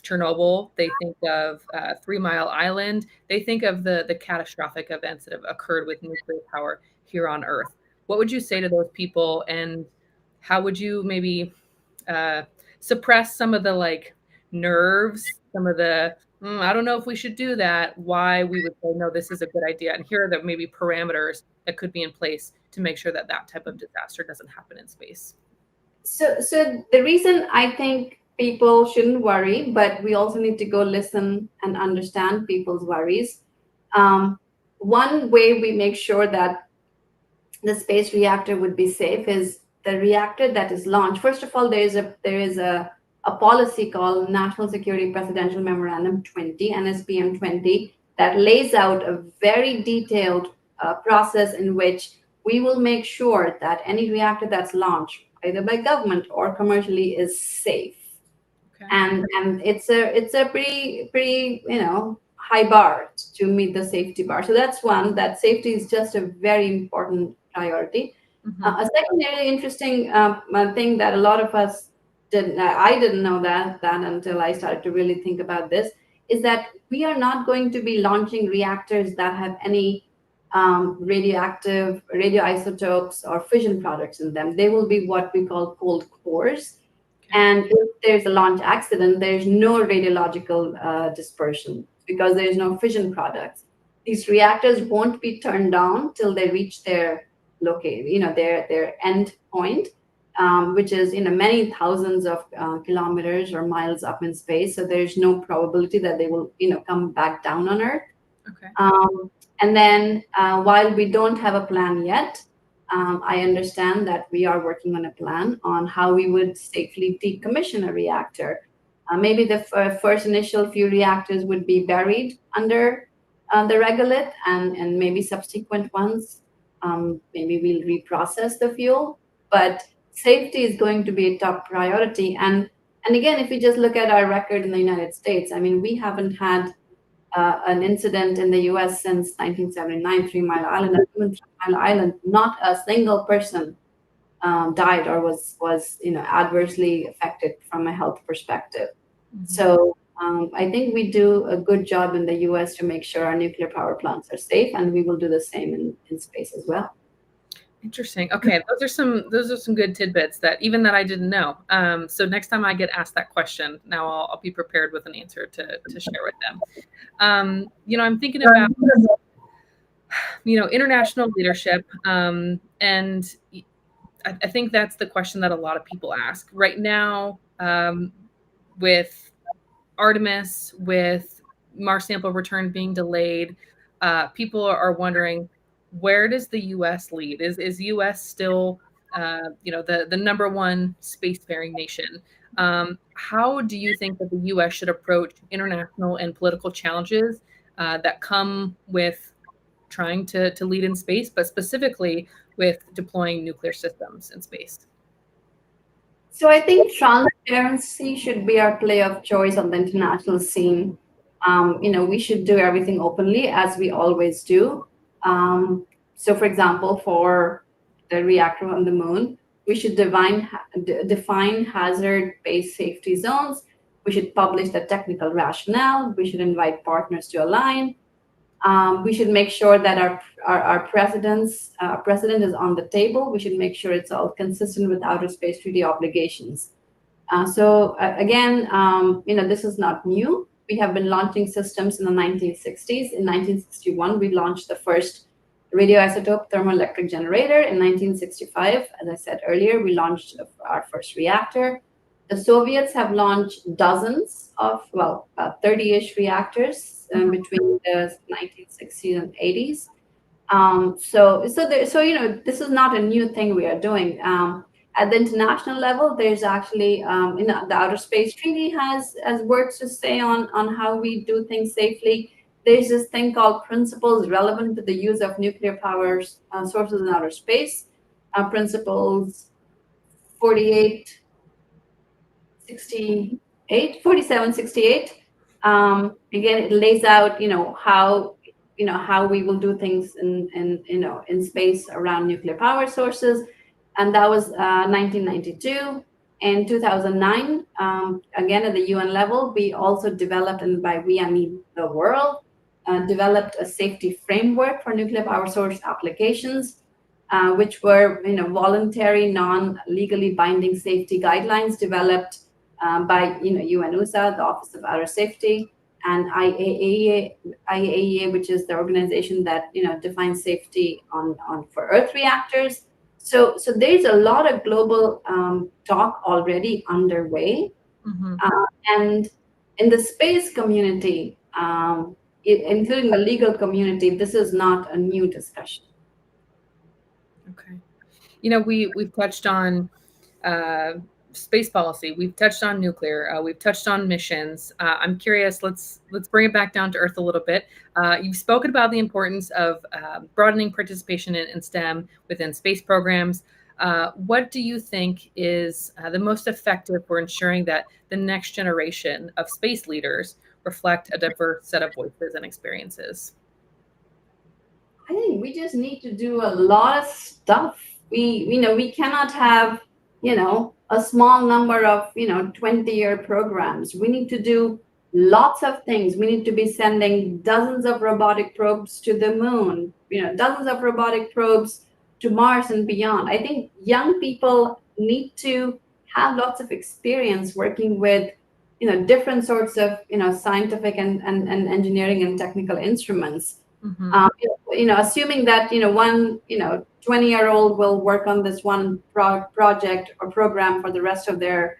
Chernobyl, they think of 3 Mile Island, they think of the catastrophic events that have occurred with nuclear power here on Earth. What would you say to those people, and how would you maybe suppress some of the nerves, some of the I don't know if we should do that, why we would say, no, this is a good idea, and here are the maybe parameters that could be in place to make sure that type of disaster doesn't happen in space? So the reason I think people shouldn't worry, but we also need to go listen and understand people's worries. One way we make sure that the space reactor would be safe is the reactor that is launched. First of all, there is a policy called National Security Presidential Memorandum 20, NSPM 20, that lays out a very detailed process in which we will make sure that any reactor that's launched, either by government or commercially, is safe. Okay. And it's a pretty high bar to meet the safety bar. So that's one. That safety is just a very important priority. A secondary interesting thing that a lot of us I didn't know that until I started to really think about this, is that we are not going to be launching reactors that have any radioactive, radioisotopes, or fission products in them. They will be what we call cold cores. And if there's a launch accident, there's no radiological dispersion because there's no fission products. these reactors won't be turned down till they reach their their end point, which is many thousands of kilometers or miles up in space. So there's no probability that they will come back down on Earth. Okay. And then while we don't have a plan yet, I understand that we are working on a plan on how we would safely decommission a reactor. Maybe the first initial few reactors would be buried under the regolith, and maybe subsequent ones, maybe we'll reprocess the fuel. But safety is going to be a top priority. And again, if we just look at our record in the United States, I mean, we haven't had an incident in the U.S. since 1979, 3 Mile Island. And even 3 Mile Island, not a single person died or was adversely affected from a health perspective. Mhm. So I think we do a good job in the U.S. to make sure our nuclear power plants are safe, and we will do the same in space as well. Interesting. Okay, those are some good tidbits that I didn't know. So next time I get asked that question, now I'll be prepared with an answer to share with them. I'm thinking about international leadership, and I think that's the question that a lot of people ask right now, with Artemis, with Mars sample return being delayed. People are wondering, where does the U.S. lead? Is U.S. still the number one spacefaring nation? How do you think that the U.S. should approach international and political challenges that come with trying to lead in space, but specifically with deploying nuclear systems in space? So I think transparency should be our play of choice on the international scene. We should do everything openly, as we always do. So, for example, for the reactor on the moon, we should define hazard-based safety zones. We should publish the technical rationale. We should invite partners to align. We should make sure that our president is on the table. We should make sure it's all consistent with outer space treaty obligations. Again, this is not new. We have been launching systems in the 1960s. In 1961, we launched the first radioisotope thermoelectric generator. In 1965, as I said earlier, we launched our first reactor. The Soviets have launched dozens of, 30-ish reactors between the 1960s and 80s. This is not a new thing we are doing. At the international level, there's actually, the Outer Space Treaty has words to say on how we do things safely. There's this thing called principles relevant to the use of nuclear power sources in outer space. Principles 47, 68. Again, it lays out, how we will do things in space around nuclear power sources. And that was 1992. In 2009, again, at the UN level, we also developed, and by we, I mean the world, developed a safety framework for nuclear power source applications, which were voluntary, non-legally binding safety guidelines developed by UNUSA, the Office of Outer Safety, and IAEA, which is the organization that defines safety on for Earth reactors. So there's a lot of global talk already underway, Mm-hmm. And in the space community, including the legal community, this is not a new discussion. Okay. We've touched on space policy. We've touched on nuclear. We've touched on missions. I'm curious. Let's bring it back down to earth a little bit. You've spoken about the importance of broadening participation in STEM within space programs. What do you think is the most effective for ensuring that the next generation of space leaders reflect a diverse set of voices and experiences? I think we just need to do a lot of stuff. We cannot have a small number of 20-year programs. We need to do lots of things. We need to be sending dozens of robotic probes to the moon, dozens of robotic probes to Mars and beyond. I think young people need to have lots of experience working with different sorts of scientific and engineering and technical instruments. Mm-hmm. Assuming that, one, 20-year-old will work on this one project or program for the rest of their,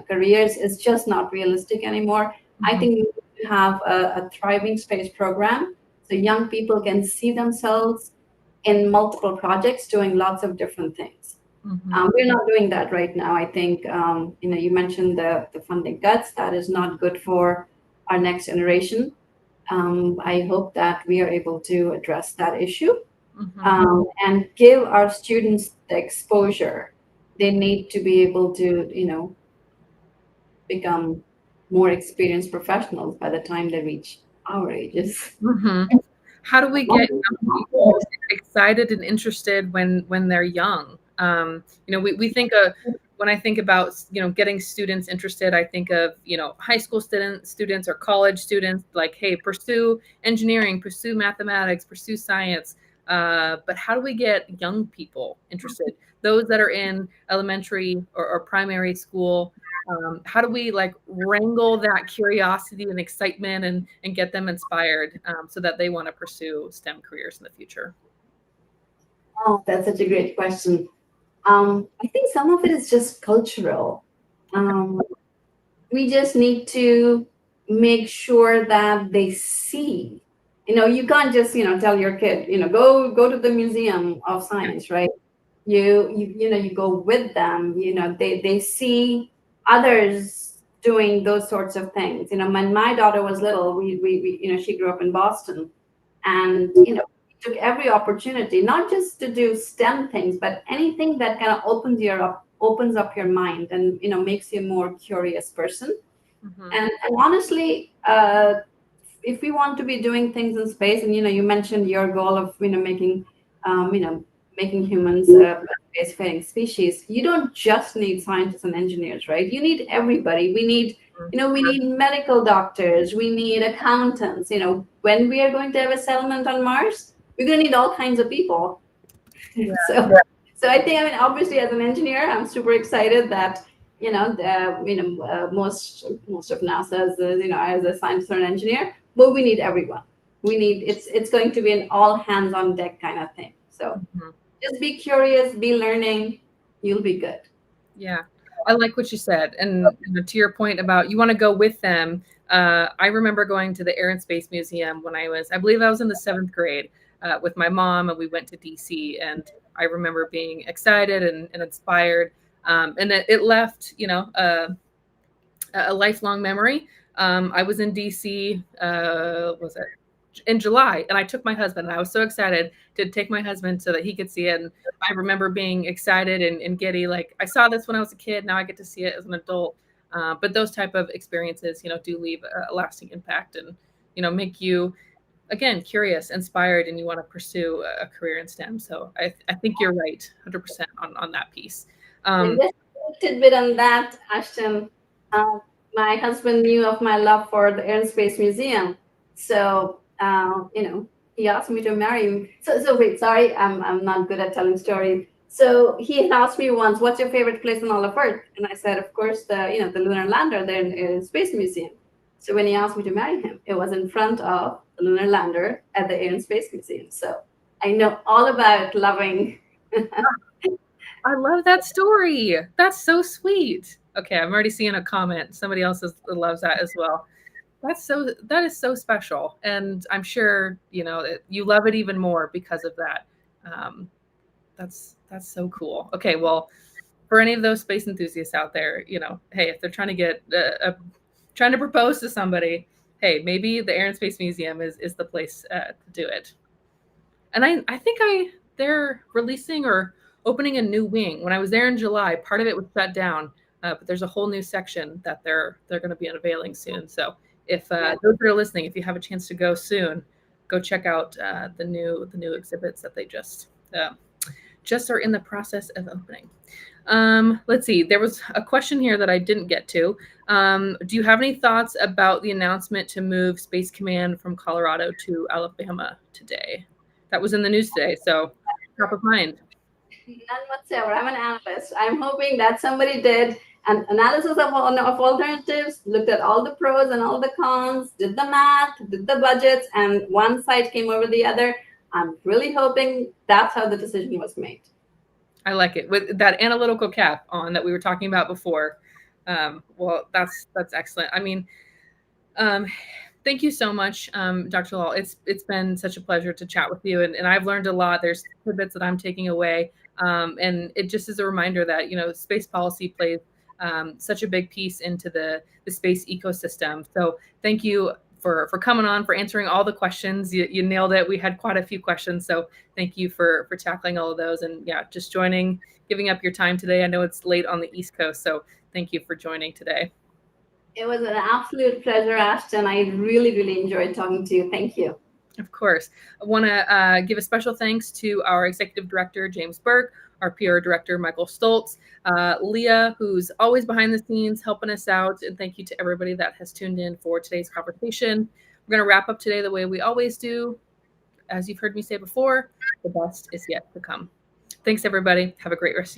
careers is just not realistic anymore. I Mm-hmm. think we need to have a thriving space program so young people can see themselves in multiple projects doing lots of different things. Mm-hmm. We're not doing that right now. I think, you mentioned the funding cuts. That is not good for our next generation. I hope that we are able to address that issue, Mm-hmm. and give our students the exposure they need to be able to, become more experienced professionals by the time they reach our ages. Mm-hmm. How do we get young people excited and interested when they're young? We think when I think about getting students interested, I think of high school students or college students. Like, hey, pursue engineering, pursue mathematics, pursue science. But how do we get young people interested? Those that are in elementary or primary school, how do we like wrangle that curiosity and excitement and get them inspired, so that they want to pursue STEM careers in the future? Oh, that's such a great question. I think some of it is just cultural. Okay. Um, we just need to make sure that they see. You can't just tell your kid, go to the museum of science, right? You go with them. They see others doing those sorts of things. When my daughter was little, we she grew up in Boston, and took every opportunity, not just to do STEM things, but anything that kind of opens up your mind, and makes you a more curious person. Mm-hmm. And honestly, if we want to be doing things in space, and you mentioned your goal of making humans a spacefaring species, you don't just need scientists and engineers, right? You need everybody. We need medical doctors, we need accountants. When we are going to have a settlement on Mars, we're going to need all kinds of people. Yeah. So I think, obviously, as an engineer, I'm super excited that most of NASA is, as a scientist or an engineer, but we need everyone. It's going to be an all hands on deck kind of thing. So Mhm. just be curious, be learning, you'll be good. Yeah, I like what you said. And to your point about you want to go with them, I remember going to the Air and Space Museum when I believe I was in the seventh grade, with my mom, and we went to DC. And I remember being excited and inspired. And it left, a lifelong memory. I was in DC, was it in July, and I took my husband, and I was so excited to take my husband so that he could see it. And I remember being excited and giddy, like I saw this when I was a kid. Now I get to see it as an adult. But those type of experiences, do leave a lasting impact, and make you again curious, inspired, and you want to pursue a career in STEM. So I think you're right, 100% on that piece. And Um, just a tidbit on that, Ashton. Uh, my husband knew of my love for the Air and Space Museum, so he asked me to marry him. So wait, sorry, I'm not good at telling stories. So he had asked me once, "What's your favorite place on all of Earth?" And I said, "Of course, the lunar lander there in Air and Space Museum." So when he asked me to marry him, it was in front of the lunar lander at the Air and Space Museum. So I know all about loving. I love that story. That's so sweet. Okay, I'm already seeing a comment. Somebody else loves that as well. That is so special, and I'm sure you love it even more because of that. Um, that's so cool. Okay, well, for any of those space enthusiasts out there, hey, if they're trying to trying to propose to somebody, hey, maybe the Air and Space Museum is the place to do it. And I think they're releasing or opening a new wing. When I was there in July, part of it was shut down, but there's a whole new section that they're going to be unveiling soon. So if those that are listening, if you have a chance to go soon, go check out the new exhibits that they just are in the process of opening. Let's see. There was a question here that I didn't get to. Do you have any thoughts about the announcement to move Space Command from Colorado to Alabama today? That was in the news today, so top of mind. None whatsoever. I'm an analyst. I'm hoping that somebody did, And analysis of alternatives, looked at all the pros and all the cons, did the math, did the budgets, and one side came over the other. I'm really hoping that's how the decision was made. I like it, with that analytical cap on that we were talking about before. Well, that's excellent. I mean, thank you so much, Dr. Lal. It's been such a pleasure to chat with you, and I've learned a lot. There's tidbits that I'm taking away, and it just is a reminder that space policy plays such a big piece into the space ecosystem. So thank you for coming on, for answering all the questions. You nailed it. We had quite a few questions, so thank you for tackling all of those, and yeah, just joining, giving up your time today. I know it's late on the East Coast, so thank you for joining today. It was an absolute pleasure, Ashton. I really, really enjoyed talking to you. Thank you. Of course. I want to give a special thanks to our Executive Director, James Burke, our PR Director, Michael Stoltz, Leah, who's always behind the scenes helping us out. And thank you to everybody that has tuned in for today's conversation. We're going to wrap up today the way we always do. As you've heard me say before, the best is yet to come. Thanks, everybody. Have a great rest of your day.